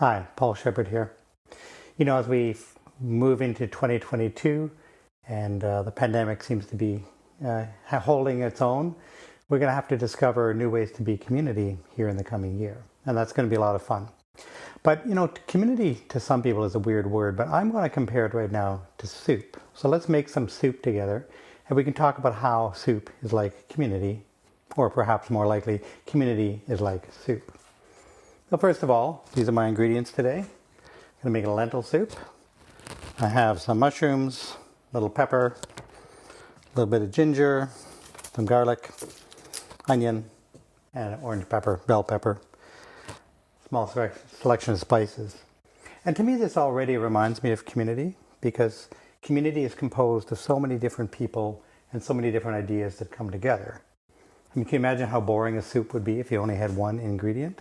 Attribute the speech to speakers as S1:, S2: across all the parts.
S1: Hi, Paul Shepard here. As we move into 2022 and the pandemic seems to be holding its own, we're going to have to discover new ways to be community here in the coming year. And that's going to be a lot of fun. But, community to some people is a weird word, but I'm going to compare it right now to soup. So let's make some soup together and we can talk about how soup is like community, or perhaps more likely, community is like soup. So first of all, these are my ingredients today. I'm going to make a lentil soup. I have some mushrooms, a little pepper, a little bit of ginger, some garlic, onion, and orange pepper, bell pepper, small selection of spices. And to me, this already reminds me of community, because community is composed of so many different people and so many different ideas that come together. I mean, can you imagine how boring a soup would be if you only had one ingredient?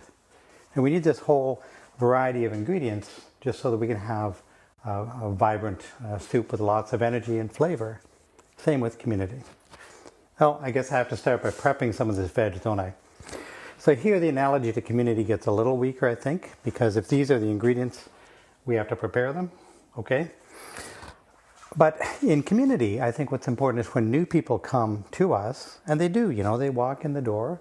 S1: And we need this whole variety of ingredients just so that we can have a vibrant soup with lots of energy and flavor. Same with community. Well, I guess I have to start by prepping some of this veg, don't I? So here the analogy to community gets a little weaker, I think, because if these are the ingredients, we have to prepare them, okay? But in community, I think what's important is when new people come to us, and they do, they walk in the door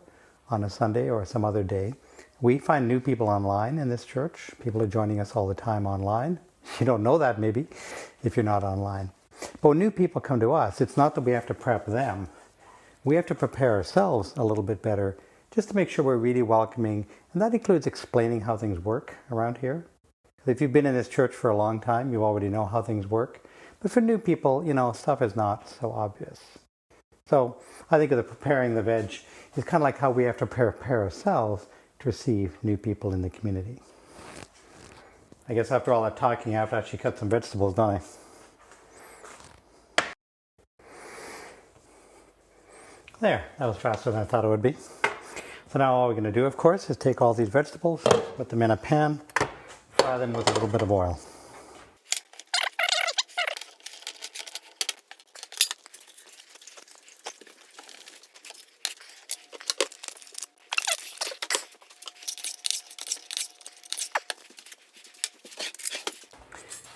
S1: on a Sunday or some other day. We find new people online in this church. People are joining us all the time online. You don't know that maybe if you're not online. But when new people come to us, it's not that we have to prep them. We have to prepare ourselves a little bit better just to make sure we're really welcoming. And that includes explaining how things work around here. If you've been in this church for a long time, you already know how things work. But for new people, stuff is not so obvious. So I think of the preparing the veg is kind of like how we have to prepare ourselves to receive new people in the community. I guess after all that talking, I have to actually cut some vegetables, don't I? There, that was faster than I thought it would be. So now all we're going to do, of course, is take all these vegetables, put them in a pan, fry them with a little bit of oil.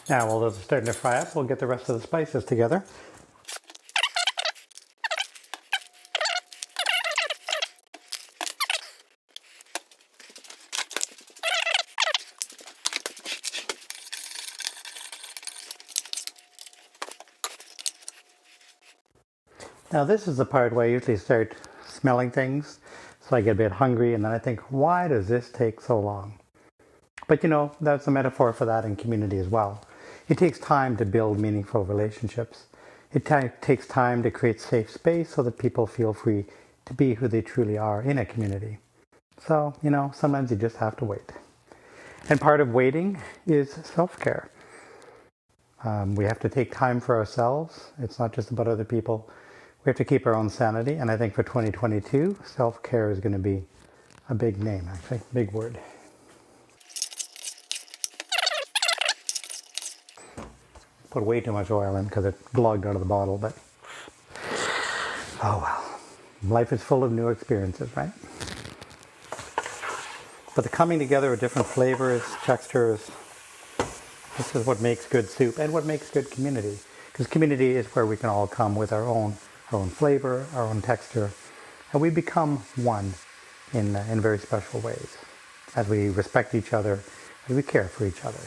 S1: Now, while those are starting to fry up, we'll get the rest of the spices together. Now, this is the part where I usually start smelling things, so I get a bit hungry, and then I think, why does this take so long? But that's a metaphor for that in community as well. It takes time to build meaningful relationships. It takes time to create safe space so that people feel free to be who they truly are in a community. So, sometimes you just have to wait. And part of waiting is self-care. We have to take time for ourselves. It's not just about other people. We have to keep our own sanity. And I think for 2022, self-care is going to be a big name, actually, big word. Put way too much oil in because it glogged out of the bottle, but oh well. Life is full of new experiences, right? But the coming together of different flavors, textures, this is what makes good soup and what makes good community. Because community is where we can all come with our own flavor, our own texture, and we become one in very special ways as we respect each other, as we care for each other.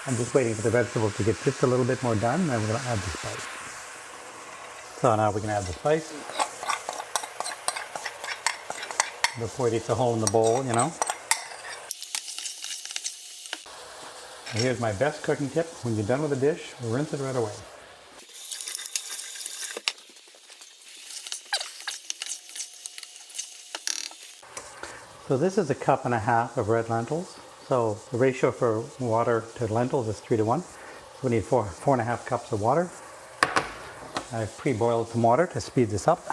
S1: I'm just waiting for the vegetables to get just a little bit more done, and then we're going to add the spice. So now we can add the spice. Before it eats a hole in the bowl, And here's my best cooking tip. When you're done with a dish, rinse it right away. So this is 1.5 cups of red lentils. So the ratio for water to lentils is 3:1. So we need 4.5 cups of water. I've pre-boiled some water to speed this up.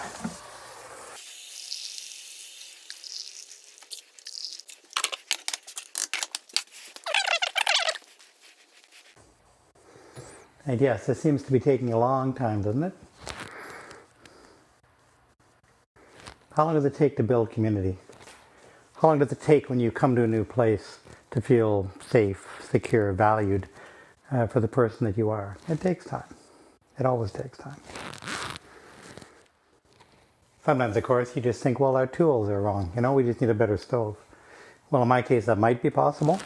S1: And yes, this seems to be taking a long time, doesn't it? How long does it take to build community? How long does it take when you come to a new place to feel safe, secure, valued for the person that you are. It takes time. It always takes time. Sometimes, of course, you just think, well, our tools are wrong. We just need a better stove. Well, in my case, that might be possible.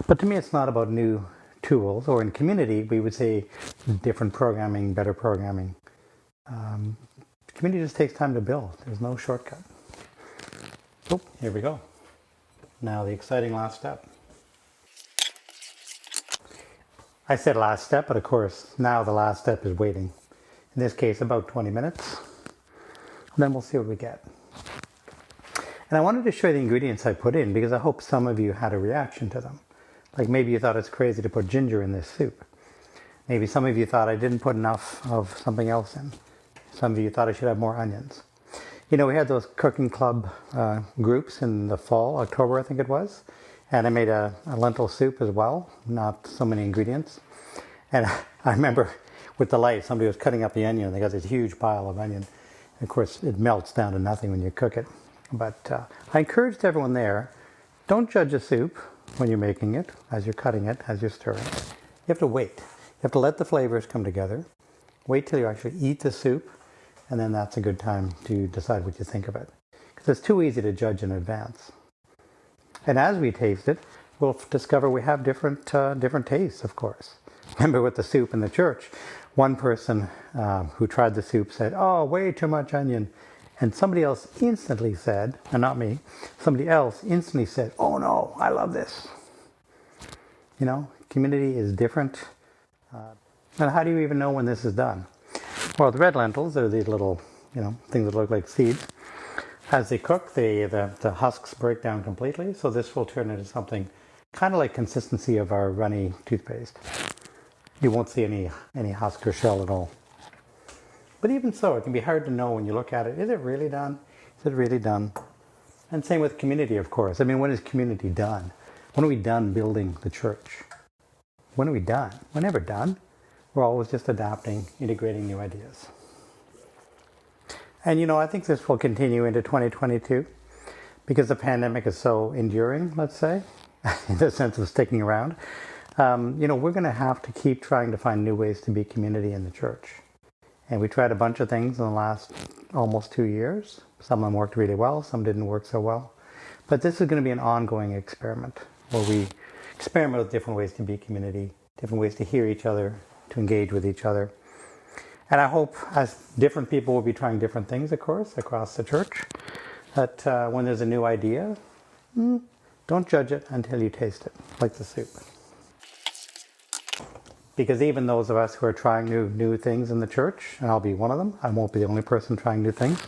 S1: But to me, it's not about new tools. Or in community, we would say different programming, better programming. Community just takes time to build. There's no shortcut. Oh, here we go. Now the exciting last step. I said last step, but of course, now the last step is waiting. In this case, about 20 minutes. And then we'll see what we get. And I wanted to show you the ingredients I put in because I hope some of you had a reaction to them. Like maybe you thought it's crazy to put ginger in this soup. Maybe some of you thought I didn't put enough of something else in. Some of you thought I should have more onions. We had those cooking club groups in the fall, October I think it was. And I made a lentil soup as well, not so many ingredients. And I remember with the light, somebody was cutting up the onion and they got this huge pile of onion. Of course, it melts down to nothing when you cook it. But I encouraged everyone there, don't judge a soup when you're making it, as you're cutting it, as you're stirring. You have to wait. You have to let the flavors come together. Wait till you actually eat the soup, and then that's a good time to decide what you think of it. Because it's too easy to judge in advance. And as we taste it, we'll discover we have different tastes, of course. Remember with the soup in the church, one person who tried the soup said, "Oh, way too much onion." And somebody else instantly said, and not me, somebody else instantly said, "Oh no, I love this." Community is different. And how do you even know when this is done? Well, the red lentils are these little, things that look like seeds. As they cook, the husks break down completely. So this will turn into something kind of like consistency of our runny toothpaste. You won't see any husk or shell at all. But even so, it can be hard to know when you look at it. Is it really done? Is it really done? And same with community, of course. When is community done? When are we done building the church? When are we done? We're never done. We're always just adapting, integrating new ideas. And I think this will continue into 2022 because the pandemic is so enduring, let's say, in the sense of sticking around. We're going to have to keep trying to find new ways to be community in the church. And we tried a bunch of things in the last almost 2 years. Some of them worked really well, some didn't work so well. But this is going to be an ongoing experiment where we experiment with different ways to be community, different ways to hear each other, to engage with each other. And I hope as different people will be trying different things, of course, across the church, that when there's a new idea, don't judge it until you taste it, like the soup. Because even those of us who are trying new things in the church, and I'll be one of them, I won't be the only person trying new things.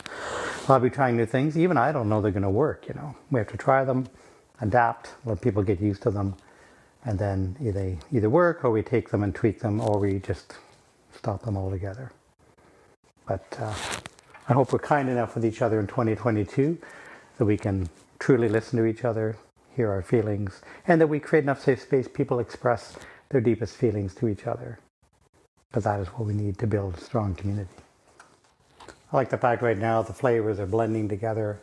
S1: I'll be trying new things. Even I don't know they're going to work, We have to try them, adapt, let people get used to them, and then they either work or we take them and tweak them or we just stop them altogether. But I hope we're kind enough with each other in 2022 that we can truly listen to each other, hear our feelings, and that we create enough safe space people express their deepest feelings to each other. Because that is what we need to build a strong community. I like the fact right now the flavors are blending together.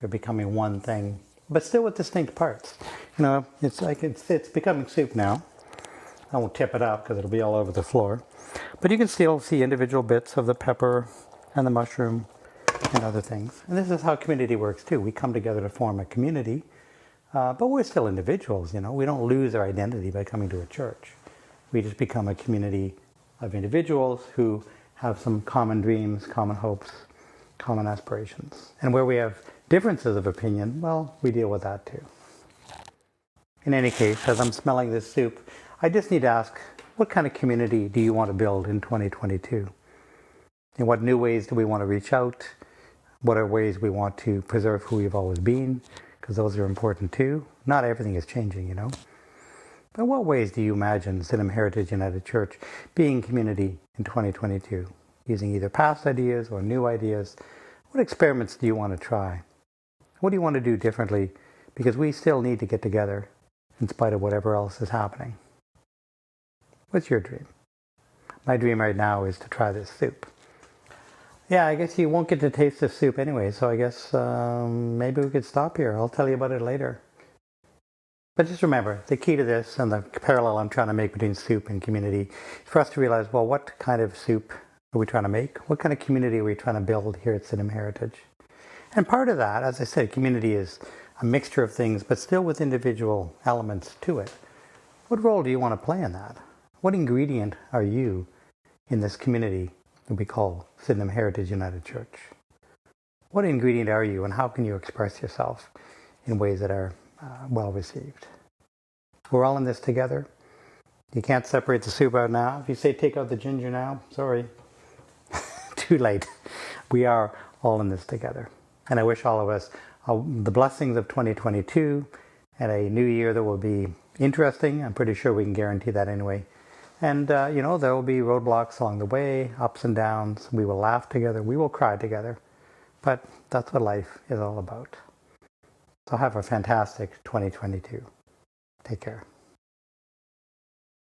S1: They're becoming one thing, but still with distinct parts. It's becoming soup now. I won't tip it up because it'll be all over the floor. But you can still see individual bits of the pepper and the mushroom and other things. And this is how community works too. We come together to form a community. But we're still individuals, We don't lose our identity by coming to a church. We just become a community of individuals who have some common dreams, common hopes, common aspirations. And where we have differences of opinion, well, we deal with that too. In any case, as I'm smelling this soup, I just need to ask, what kind of community do you want to build in 2022? In what new ways do we want to reach out? What are ways we want to preserve who we've always been? Because those are important too. Not everything is changing, But what ways do you imagine Sydenham-Heritage United Church being community in 2022? Using either past ideas or new ideas? What experiments do you want to try? What do you want to do differently? Because we still need to get together in spite of whatever else is happening. What's your dream? My dream right now is to try this soup. Yeah, I guess you won't get to taste this soup anyway, so I guess maybe we could stop here. I'll tell you about it later. But just remember, the key to this and the parallel I'm trying to make between soup and community is for us to realize, well, what kind of soup are we trying to make? What kind of community are we trying to build here at Sydenham-Heritage? And part of that, as I said, community is a mixture of things, but still with individual elements to it. What role do you want to play in that? What ingredient are you in this community that we call Sydenham-Heritage United Church? What ingredient are you, and how can you express yourself in ways that are well received? We're all in this together. You can't separate the soup out now. If you say take out the ginger now, sorry, too late. We are all in this together. And I wish all of us the blessings of 2022 and a new year that will be interesting. I'm pretty sure we can guarantee that anyway. And, there will be roadblocks along the way, ups and downs. We will laugh together. We will cry together. But that's what life is all about. So have a fantastic 2022. Take care.